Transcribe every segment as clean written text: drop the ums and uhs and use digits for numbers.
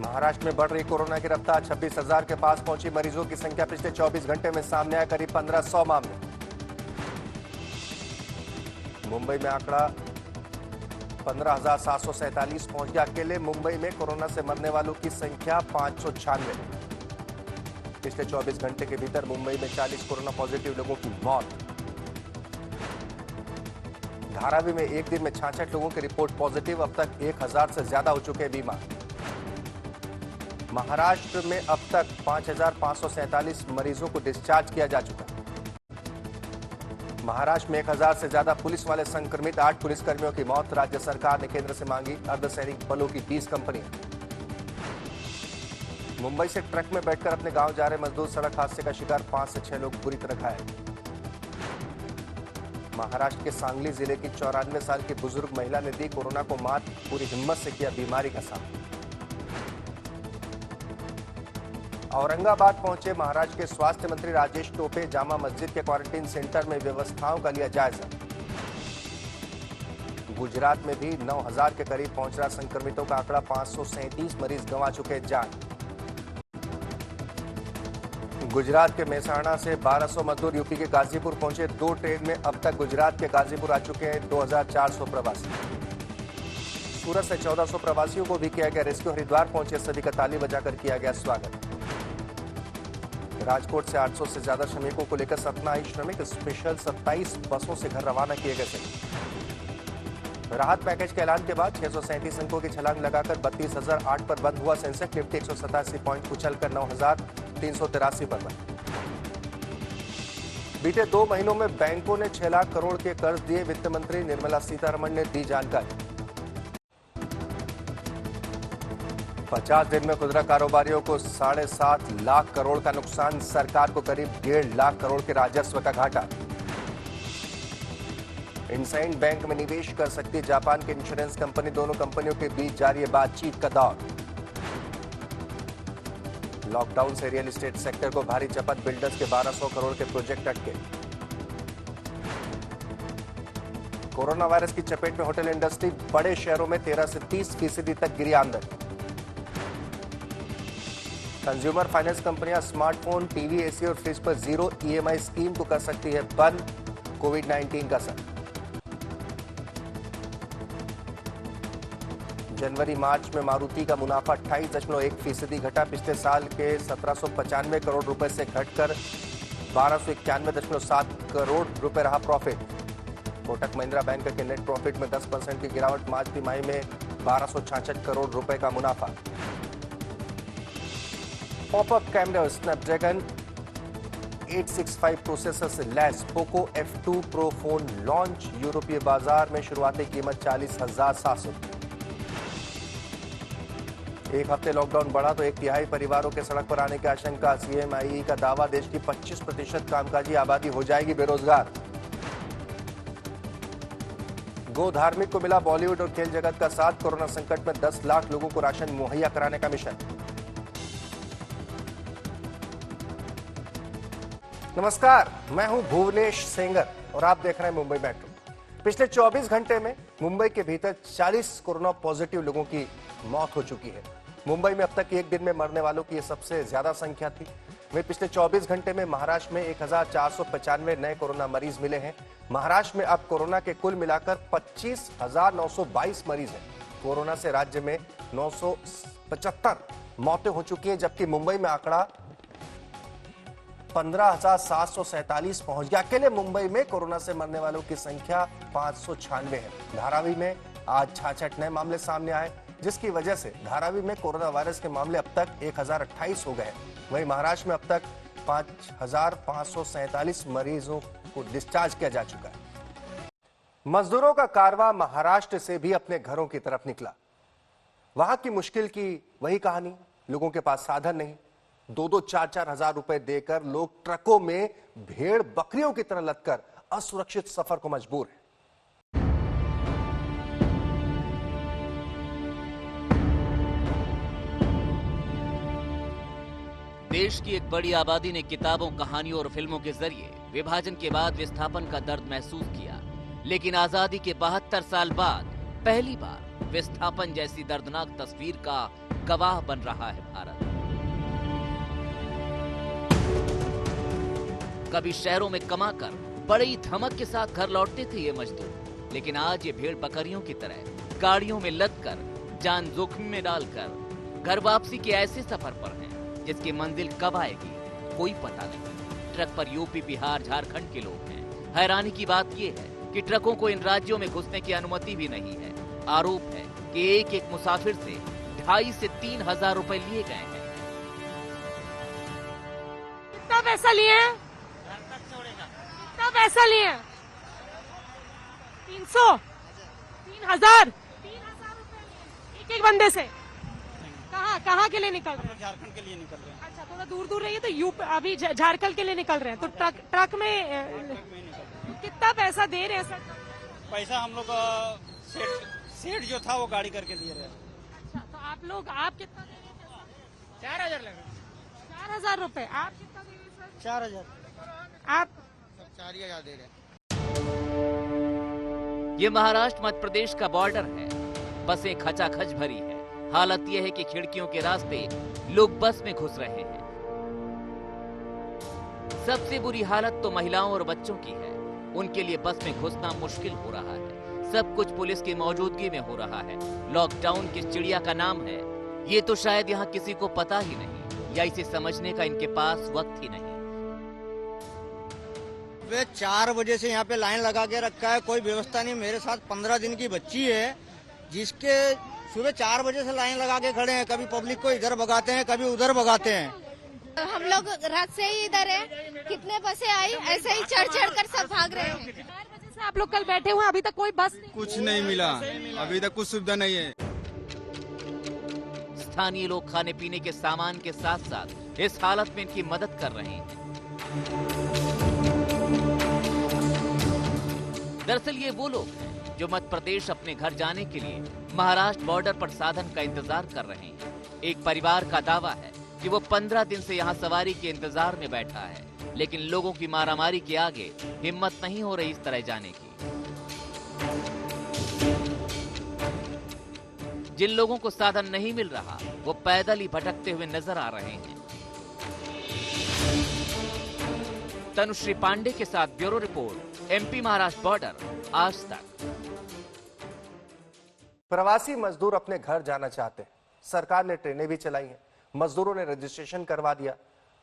महाराष्ट्र में बढ़ रही कोरोना की रफ्तार, 26,000 के पास पहुंची मरीजों की संख्या। पिछले 24 घंटे में सामने आए करीब 1500 मामले। मुंबई में आंकड़ा 15,747 पहुंच गया। अकेले मुंबई में कोरोना से मरने वालों की संख्या 596। पिछले 24 घंटे के भीतर मुंबई में 40 कोरोना पॉजिटिव लोगों की मौत। धारावी में एक दिन में 66 लोगों की रिपोर्ट पॉजिटिव। अब तक 1000 से ज्यादा हो चुके बीमार। महाराष्ट्र में अब तक 5,547 मरीजों को डिस्चार्ज किया जा चुका। महाराष्ट्र में 1000 से ज्यादा पुलिस वाले संक्रमित, 8 पुलिसकर्मियों की मौत। राज्य सरकार ने केंद्र से मांगी अर्धसैनिक बलों की 20 कंपनियां। मुंबई से ट्रक में बैठकर अपने गांव जा रहे मजदूर सड़क हादसे का शिकार, 5 से 6 लोग बुरी तरह घायल। महाराष्ट्र के सांगली जिले की 94 साल की बुजुर्ग महिला ने दी कोरोना को मात, पूरी हिम्मत से किया बीमारी का सामना। औरंगाबाद पहुंचे महाराष्ट्र के स्वास्थ्य मंत्री राजेश टोपे, जामा मस्जिद के क्वारंटीन सेंटर में व्यवस्थाओं का लिया जायजा। गुजरात में भी 9,000 के करीब पहुंच रहा संक्रमितों का आंकड़ा, 537 मरीज गंवा चुके जान। गुजरात के मेहसाणा से 1200 मजदूर यूपी के गाजीपुर पहुंचे। 2 ट्रेन में अब तक गुजरात के गाजीपुर आ चुके हैं 2400 प्रवासी। सूरत से 1400 प्रवासियों को भी किया गया रेस्क्यू। हरिद्वार पहुंचे सभी का ताली बजाकर किया गया स्वागत। राजकोट से 800 से ज्यादा श्रमिकों को लेकर सतना आई श्रमिक स्पेशल 27 बसों से घर रवाना किए गए थे। राहत पैकेज के ऐलान के बाद 637 अंकों की छलांग लगाकर 32,008 पर बंद हुआ सेंसेक्स। निफ्टी 187 पॉइंट उछलकर 9,383 पर बंद। बीते 2 महीनों में बैंकों ने 6 लाख करोड़ के कर्ज दिए, वित्त मंत्री निर्मला सीतारमण ने दी जानकारी। 50 दिन में खुदरा कारोबारियों को 7.5 लाख करोड़ का नुकसान, सरकार को करीब 1.5 लाख करोड़ के राजस्व का घाटा। इंडसइंड बैंक में निवेश कर सकती जापान की इंश्योरेंस कंपनी, दोनों कंपनियों के बीच जारी है बातचीत का दौर। लॉकडाउन से रियल एस्टेट सेक्टर को भारी चपत, बिल्डर्स के 1200 करोड़ के प्रोजेक्ट अटके। कोरोना वायरस की चपेट में होटल इंडस्ट्री, बड़े शहरों में 13 से 30% तक गिरी आमदनी। कंज्यूमर फाइनेंस कंपनियां स्मार्टफोन, टीवी, एसी और फ्रिज पर 0 EMI स्कीम को कर सकती है बंद, कोविड-19 का असर। जनवरी मार्च में मारुति का मुनाफा 28.1% घटा, पिछले साल के 1795 करोड़ रुपए से घटकर 1291.7 करोड़ रुपए रहा प्रॉफिट। कोटक महिंद्रा बैंक के नेट प्रॉफिट में 10% की गिरावट, मार्च तिमाही में 1266 करोड़ रुपए का मुनाफा। पॉपअप कैमरा स्नैपड्रैगन 865 प्रोसेसर से लैस Poco F2 pro phone launch, यूरोपीय बाजार में शुरुआती कीमत 40,700। एक हफ्ते लॉकडाउन बढ़ा तो 1/3 परिवारों के सड़क पर आने की आशंका। CMI का दावा, देश की 25% कामकाजी आबादी हो जाएगी बेरोजगार। गो धार्मिक को मिला बॉलीवुड और खेल जगत का साथ, कोरोना संकट में 10 लाख लोगों को राशन मुहैया कराने का मिशन। नमस्कार, मैं हूं भुवनेश सेंगर और आप देख रहे हैं मुंबई मेट्रो। पिछले 24 घंटे में मुंबई के भीतर 40 कोरोना पॉजिटिव लोगों की मौत हो चुकी है। मुंबई में अब तक एक दिन में मरने वालों की यह सबसे ज्यादा संख्या थी। वहीं पिछले 24 घंटे में महाराष्ट्र में 1495 नए कोरोना मरीज मिले हैं। महाराष्ट्र में अब कोरोना के कुल मिलाकर 25,922 मरीज हैं। कोरोना से राज्य में 975 मौतें हो चुकी हैं, जबकि मुंबई में आंकड़ा 15,747 पहुंच गया। अकेले मुंबई में कोरोना से मरने वालों की संख्या 596 है। धारावी में आज 66 नए मामले सामने आए, जिसकी वजह से धारावी में कोरोना वायरस के मामले अब तक 1028 हो गए। वहीं महाराष्ट्र में अब तक 5,547 मरीजों को डिस्चार्ज किया जा चुका है। मजदूरों का कारवां महाराष्ट्र से भी अपने घरों की तरफ निकला। वहां की मुश्किल की वही कहानी, लोगों के पास साधन नहीं। 2-2, 4-4 हजार रुपए देकर लोग ट्रकों में भेड़ बकरियों की तरह लदकर असुरक्षित सफर को मजबूर है। देश की एक बड़ी आबादी ने किताबों, कहानियों और फिल्मों के जरिए विभाजन के बाद विस्थापन का दर्द महसूस किया, लेकिन आजादी के 72 साल बाद पहली बार विस्थापन जैसी दर्दनाक तस्वीर का गवाह बन रहा है भारत। कभी शहरों में कमाकर बड़ी धमक के साथ घर लौटते थे ये मजदूर, लेकिन आज ये भेड़ बकरियों की तरह गाड़ियों में लदकर जान जोखिम में डालकर घर वापसी के ऐसे सफर पर हैं जिसकी मंजिल कब आएगी कोई पता नहीं। ट्रक पर यूपी, बिहार, झारखंड के लोग हैं। हैरानी की बात यह है कि ट्रकों को इन राज्यों में घुसने की अनुमति भी नहीं है। आरोप है कि एक एक मुसाफिर से 2,500 से 3,000 रुपए लिए गए हैं। कितना पैसा लिए हैं? कितना पैसा लिए हैं? 300, 3,000 रुपए एक बंदे से। कहाँ के लिए निकल रहे हैं? झारखंड के लिए निकल रहे हैं। अच्छा, थोड़ा दूर दूर रहिए। तो यूपी अभी झारखंड के लिए निकल रहे हैं, तो ट्रक में कितना पैसा दे रहे हैं सर? पैसा हम लोग सेठ जो था वो गाड़ी करके दिए रहे। अच्छा, तो आप कितना दे रहे हैं? 4,000 लगे। 4,000 रुपए। आप कितना दे रहे हैं सर? 4,000। आप 4,000 दे रहे। ये महाराष्ट्र मध्य प्रदेश का बॉर्डर है। बसें खचाखच भरी है। हालत यह है कि खिड़कियों के रास्ते लोग बस में घुस रहे हैं। सबसे बुरी हालत तो महिलाओं और बच्चों की है। उनके लिए बस में घुसना मुश्किल हो रहा है। सब कुछ पुलिस की मौजूदगी में हो रहा है। लॉकडाउन किस चिड़िया का नाम है ये तो शायद यहाँ किसी को पता ही नहीं, या इसे समझने का इनके पास वक्त ही नहीं। वे 4 बजे से यहाँ पे लाइन लगा के रखा है, कोई व्यवस्था नहीं। मेरे साथ 15 दिन की बच्ची है जिसके सुबह 4 बजे से लाइन लगा के खड़े हैं। कभी पब्लिक को इधर भगाते हैं, कभी उधर भगाते हैं। हम लोग रात से ही इधर है, कितने बसें आई ऐसे ही चढ़ कर सब भाग रहे हैं। 4 बजे से आप लोग कल बैठे हुए हैं, अभी तक कोई बस नहीं? कुछ नहीं मिला, अभी तक कुछ सुविधा नहीं है। स्थानीय लोग खाने पीने के सामान के साथ साथ इस हालत में इनकी मदद कर रहे हैं। दरअसल ये वो लोग हैं जो मध्य प्रदेश अपने घर जाने के लिए महाराष्ट्र बॉर्डर पर साधन का इंतजार कर रहे हैं। एक परिवार का दावा है कि वो 15 दिन से यहाँ सवारी के इंतजार में बैठा है, लेकिन लोगों की मारामारी के आगे हिम्मत नहीं हो रही इस तरह जाने की। जिन लोगों को साधन नहीं मिल रहा वो पैदल ही भटकते हुए नजर आ रहे हैं। तनुश्री पांडे के साथ bureau report, MP Maharashtra border, आज तक। प्रवासी मजदूर अपने घर जाना चाहते हैं। सरकार ने ट्रेनें भी चलाई हैं, मजदूरों ने रजिस्ट्रेशन करवा दिया,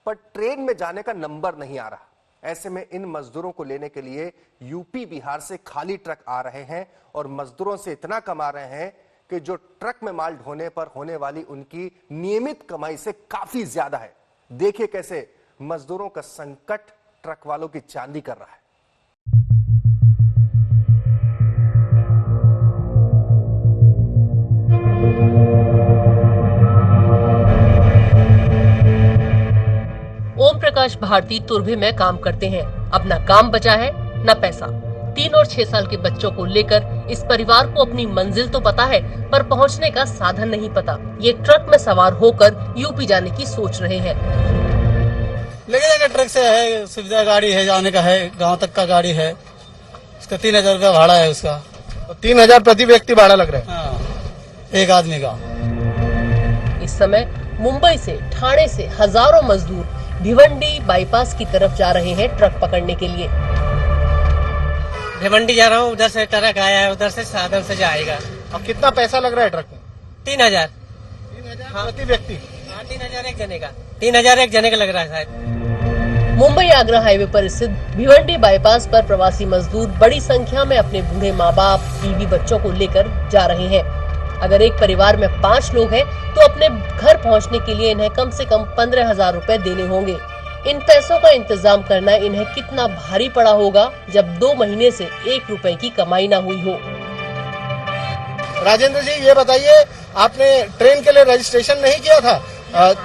पर ट्रेन में जाने का नंबर नहीं आ रहा। ऐसे में इन मजदूरों को लेने के लिए यूपी, बिहार से खाली ट्रक आ रहे हैं और मजदूरों से इतना कमा रहे हैं कि जो ट्रक में माल ढोने पर होने वाली उनकी नियमित कमाई से काफी ज्यादा है। देखिए कैसे मजदूरों का संकट ट्रक वालों की चांदी कर रहा है। ओम प्रकाश भारती तुर्भे में काम करते हैं। अपना काम बचा है न पैसा। 3 और 6 साल के बच्चों को लेकर इस परिवार को अपनी मंजिल तो पता है, पर पहुंचने का साधन नहीं पता। ये ट्रक में सवार होकर यूपी जाने की सोच रहे हैं। लेके जाएंगे, ट्रक से है, सुविधा गाड़ी है, जाने का है, गांव तक का गाड़ी है। उसका 3,000 रुपया भाड़ा है उसका। तो 3,000 प्रति व्यक्ति भाड़ा लग रहा है। हाँ, एक आदमी का। इस समय मुंबई से, ठाणे से हजारों मजदूर भिवंडी बाईपास की तरफ जा रहे हैं ट्रक पकड़ने के लिए। भिवंडी जा रहा हूँ, उधर से ट्रक आया है, उधर से साधन से जाएगा। अब कितना पैसा लग रहा है ट्रक में? 3,000 प्रति व्यक्ति। हाँ, 3,000 एक जने का। 3,000 एक जने का लग रहा है शायद। मुंबई आगरा हाईवे पर स्थित भिवंडी बाईपास पर प्रवासी मजदूर बड़ी संख्या में अपने बूढ़े माँ बाप, बीवी, बच्चों को लेकर जा रहे हैं। अगर एक परिवार में 5 लोग हैं तो अपने घर पहुंचने के लिए इन्हें कम से कम 15,000 रुपए देने होंगे। इन पैसों का इंतजाम करना इन्हें कितना भारी पड़ा होगा जब 2 महीने से 1 रुपए की कमाई न हुई हो। राजेंद्र जी, ये बताइए, आपने ट्रेन के लिए रजिस्ट्रेशन नहीं किया था?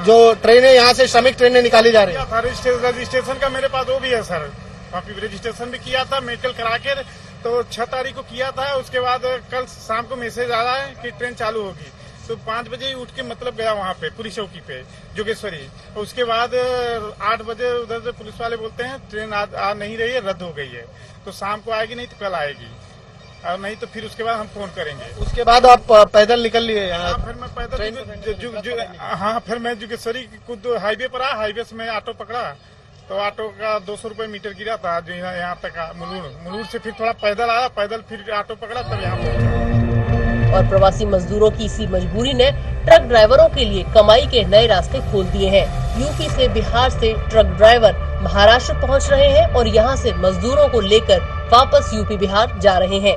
जो ट्रेनें यहाँ से श्रमिक ट्रेनें निकाली जा रही है। रजिस्ट्रेशन का मेरे पास वो भी है सर, काफी रजिस्ट्रेशन भी किया था, मेडिकल करा के तो 6 तारीख को किया था। उसके बाद कल शाम को मैसेज आ रहा है कि ट्रेन चालू होगी, तो 5 बजे ही उठ के मतलब गया वहाँ पे पुलिस चौकी पे जोगेश्वरी। उसके बाद 8 बजे उधर से पुलिस वाले बोलते हैं ट्रेन आ नहीं रही है, रद्द हो गई है, तो शाम को आएगी, नहीं तो कल आएगी। और नहीं तो फिर उसके बाद हम फोन करेंगे। उसके बाद आप पैदल निकल लिए यहाँ? फिर मैं पैदल हाँ, फिर मैं जुगेश्वरी खुद हाईवे पर आया, हाईवे से मैं ऑटो पकड़ा, तो ऑटो का 200 रुपए मीटर गिरा था जो यहाँ तक मुलूर से फिर थोड़ा पैदल आया, पैदल फिर ऑटो पकड़ा, तब यहाँ पहुंचा। और प्रवासी मजदूरों की इसी मजबूरी ने ट्रक ड्राइवरों के लिए कमाई के नए रास्ते खोल दिए हैं। यूपी से, बिहार से ट्रक ड्राइवर महाराष्ट्र पहुंच रहे हैं और यहां से मजदूरों को लेकर वापस यूपी बिहार जा रहे हैं।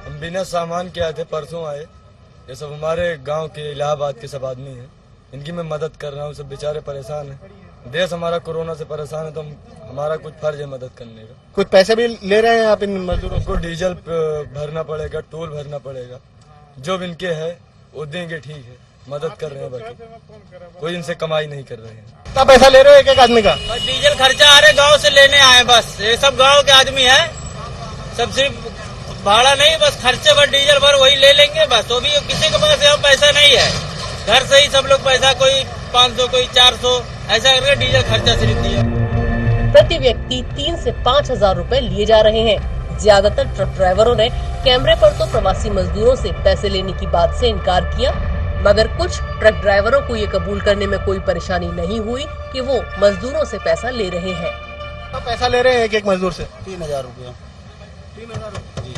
हम बिना सामान के आए थे, परसों आए। ये सब हमारे गांव के इलाहाबाद के सब आदमी हैं, इनकी मैं मदद कर रहा हूँ। सब बेचारे परेशान हैं, देश हमारा कोरोना से परेशान है, तो हमारा कुछ फर्ज है मदद करने का। कुछ पैसे भी ले रहे हैं आप इन मजदूरों को? डीजल भरना पड़ेगा, टोल भरना पड़ेगा, जो इनके है वो देंगे, ठीक है, मदद कर रहे हैं, बाकी कोई इनसे कमाई नहीं कर रहे हैं। कितना पैसा ले रहे हो एक आदमी का? डीजल खर्चा आ रहे, गाँव से लेने आए, बस ये सब गाँव के आदमी है, सब सिर्फ भाड़ा नहीं, बस खर्चे पर डीजल भर वही ले लेंगे बस। वो भी किसी के पास यहाँ पैसा नहीं है, घर से ही सब लोग पैसा, कोई 500 कोई 400 ऐसा करके डीजल खर्चा सिर्फ दिया। प्रति व्यक्ति 3 से 5 हजार रुपए लिए जा रहे हैं। ज्यादातर ट्रक ड्राइवरों ने कैमरे पर तो प्रवासी मजदूरों से पैसे लेने की बात से इनकार किया, मगर कुछ ट्रक ड्राइवरों को ये कबूल करने में कोई परेशानी नहीं हुई कि वो मजदूरों से पैसा ले रहे हैं। तो पैसा ले रहे हैं एक मजदूर से? 3000 रुपया। 3000 जी।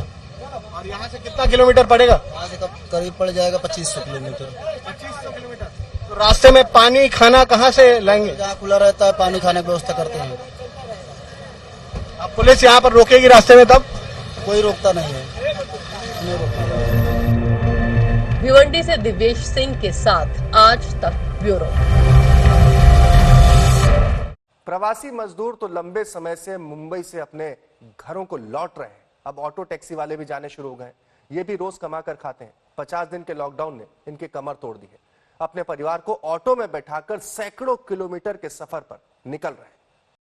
और यहाँ से कितना किलोमीटर पड़ेगा? यहाँ से करीब पड़ जाएगा 2500 किलोमीटर। 2500 किलोमीटर। तो रास्ते में पानी खाना कहाँ से लाएंगे? जहाँ खुला रहता है पानी खाने की व्यवस्था करते हैं। अब पुलिस यहाँ पर रोकेगी रास्ते में? तब कोई रोकता नहीं है, नहीं रोकता। भिवंडी से दिव्येश सिंह के साथ आज तक ब्यूरो। प्रवासी मजदूर तो लंबे समय से मुंबई से अपने घरों को लौट रहे हैं। अब ऑटो टैक्सी वाले भी जाने शुरू हो गए। ये भी रोज कमा कर खाते हैं। 50 दिन के लॉकडाउन ने इनकी कमर तोड़ दी है। अपने परिवार को ऑटो में बैठाकर सैकड़ों किलोमीटर के सफर पर निकल रहे हैं।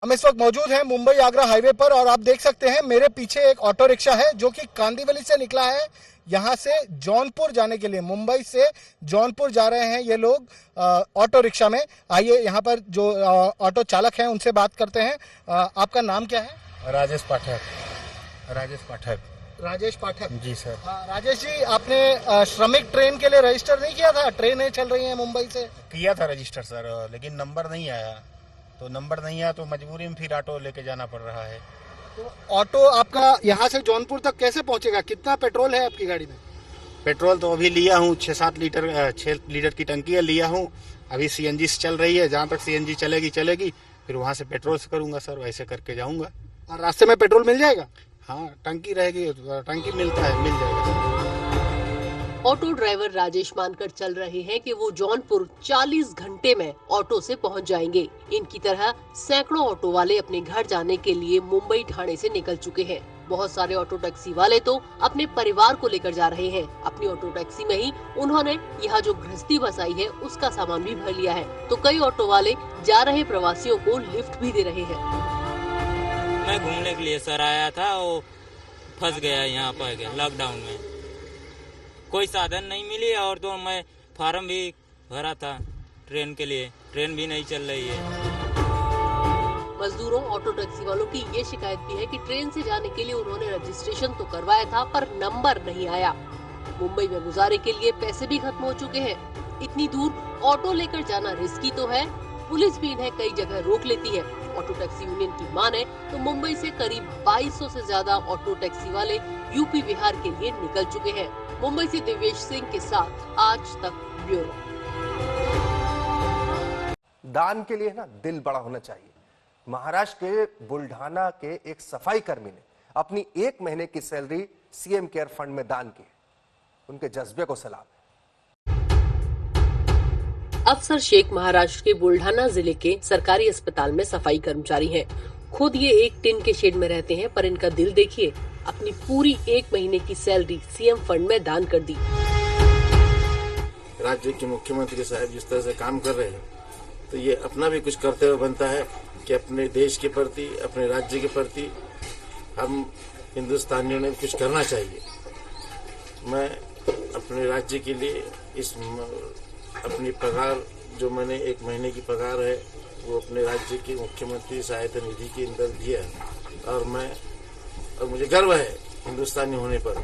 हम इस वक्त मौजूद हैं मुंबई आगरा हाईवे पर और आप देख सकते हैं मेरे पीछे एक ऑटो रिक्शा है जो कि कांदिवली से निकला है। यहाँ से जौनपुर जाने के लिए, मुंबई से जौनपुर जा रहे हैं ये लोग ऑटो रिक्शा में। आइए यहाँ पर जो ऑटो चालक हैं उनसे बात करते हैं। आपका नाम क्या है? राजेश पाठक। राजेश पाठक जी सर। राजेश जी, आपने श्रमिक ट्रेन के लिए रजिस्टर नहीं किया था? ट्रेनें चल रही हैं मुंबई से। किया था रजिस्टर सर, लेकिन नंबर नहीं आया। तो नंबर नहीं आया तो मजबूरी में फिर ऑटो लेके जाना पड़ रहा है। तो ऑटो आपका यहाँ से जौनपुर तक कैसे पहुँचेगा? कितना पेट्रोल है आपकी गाड़ी में? पेट्रोल तो अभी लिया हूँ 6 लीटर की टंकी है, लिया हूँ। अभी सीएनजी से चल रही है, जहाँ तक सीएनजी चलेगी फिर वहाँ से पेट्रोल से करूँगा सर, वैसे करके जाऊँगा। और रास्ते में पेट्रोल मिल जाएगा? हाँ, टंकी रहेगी, टंकी मिलता है, मिल जाएगा। ऑटो ड्राइवर राजेश मानकर चल रहे हैं कि वो जौनपुर 40 घंटे में ऑटो से पहुंच जाएंगे। इनकी तरह सैकड़ों ऑटो वाले अपने घर जाने के लिए मुंबई ठाणे से निकल चुके हैं। बहुत सारे ऑटो टैक्सी वाले तो अपने परिवार को लेकर जा रहे हैं। अपनी ऑटो टैक्सी में ही उन्होंने यहाँ जो गृहस्थी बसाई है उसका सामान भी भर लिया है। तो कई ऑटो वाले जा रहे प्रवासियों को लिफ्ट भी दे रहे हैं। मैं घूमने के लिए सर आया था, वो फंस गया यहाँ पर लॉकडाउन में, कोई साधन नहीं मिली। और तो मैं फार्म भी भरा था ट्रेन के लिए, ट्रेन भी नहीं चल रही है। मजदूरों, ऑटो टैक्सी वालों की ये शिकायत भी है कि ट्रेन से जाने के लिए उन्होंने रजिस्ट्रेशन तो करवाया था पर नंबर नहीं आया। मुंबई में गुजारे के लिए पैसे भी खत्म हो चुके हैं। इतनी दूर ऑटो लेकर जाना रिस्की तो है, पुलिस भी इन्हें कई जगह रोक लेती है। ऑटो टैक्सी यूनियन की माने तो मुंबई से करीब 2200 से ज्यादा ऑटो टैक्सी वाले यूपी बिहार के लिए निकल चुके हैं। मुंबई से दिव्येश सिंह के साथ आज तक ब्यूरो। दान के लिए ना दिल बड़ा होना चाहिए। महाराष्ट्र के बुल्ढाना के एक सफाई कर्मी ने अपनी 1 महीने की सैलरी सीएम केयर फंड में दान की। उनके जज्बे को सलाम। अफसर शेख महाराष्ट्र के बुल्ढाना जिले के सरकारी अस्पताल में सफाई कर्मचारी हैं। खुद ये एक टिन के शेड में रहते हैं, पर इनका दिल देखिए, अपनी पूरी 1 महीने की सैलरी सीएम फंड में दान कर दी। राज्य के मुख्यमंत्री साहब जिस तरह से काम कर रहे हैं, तो ये अपना भी कुछ करते हुए बनता है कि अपने देश के प्रति, अपने राज्य के प्रति हम हिंदुस्तानियों ने कुछ करना चाहिए। मैं अपने राज्य के लिए अपनी पगार, जो मैंने 1 महीने की पगार है, वो अपने राज्य के मुख्यमंत्री सहायता निधि के अंदर दिया और मुझे गर्व है हिंदुस्तानी होने पर।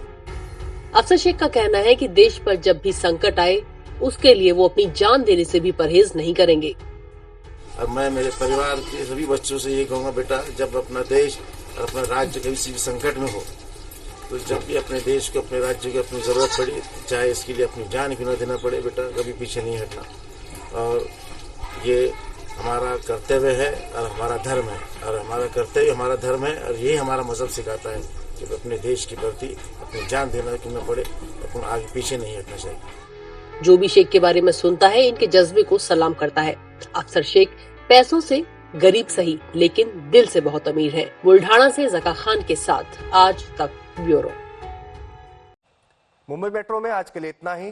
अफसर शेख का कहना है कि देश पर जब भी संकट आए उसके लिए वो अपनी जान देने से भी परहेज नहीं करेंगे। और मैं मेरे परिवार के सभी बच्चों से ये कहूँगा, बेटा जब अपना देश और अपना राज्य किसी भी संकट में हो तो जब भी अपने देश को, अपने राज्य की अपनी जरूरत पड़े, चाहे इसके लिए अपनी जान क्यों न देना पड़े, बेटा कभी पीछे नहीं हटना। और ये हमारा कर्तव्य है और हमारा धर्म है, और हमारा कर्तव्य हमारा धर्म है, और यही हमारा मजहब सिखाता है कि अपने देश के प्रति अपनी जान देना क्यों न पड़े, अपन आगे पीछे नहीं हटना चाहिए। जो भी शेख के बारे में सुनता है इनके जज्बे को सलाम करता है। अफसर शेख पैसों से गरीब सही लेकिन दिल से बहुत अमीर है। बुल्ढाना से जका खान के साथ आज तक ब्यूरो। मुंबई मेट्रो में आज के लिए इतना ही।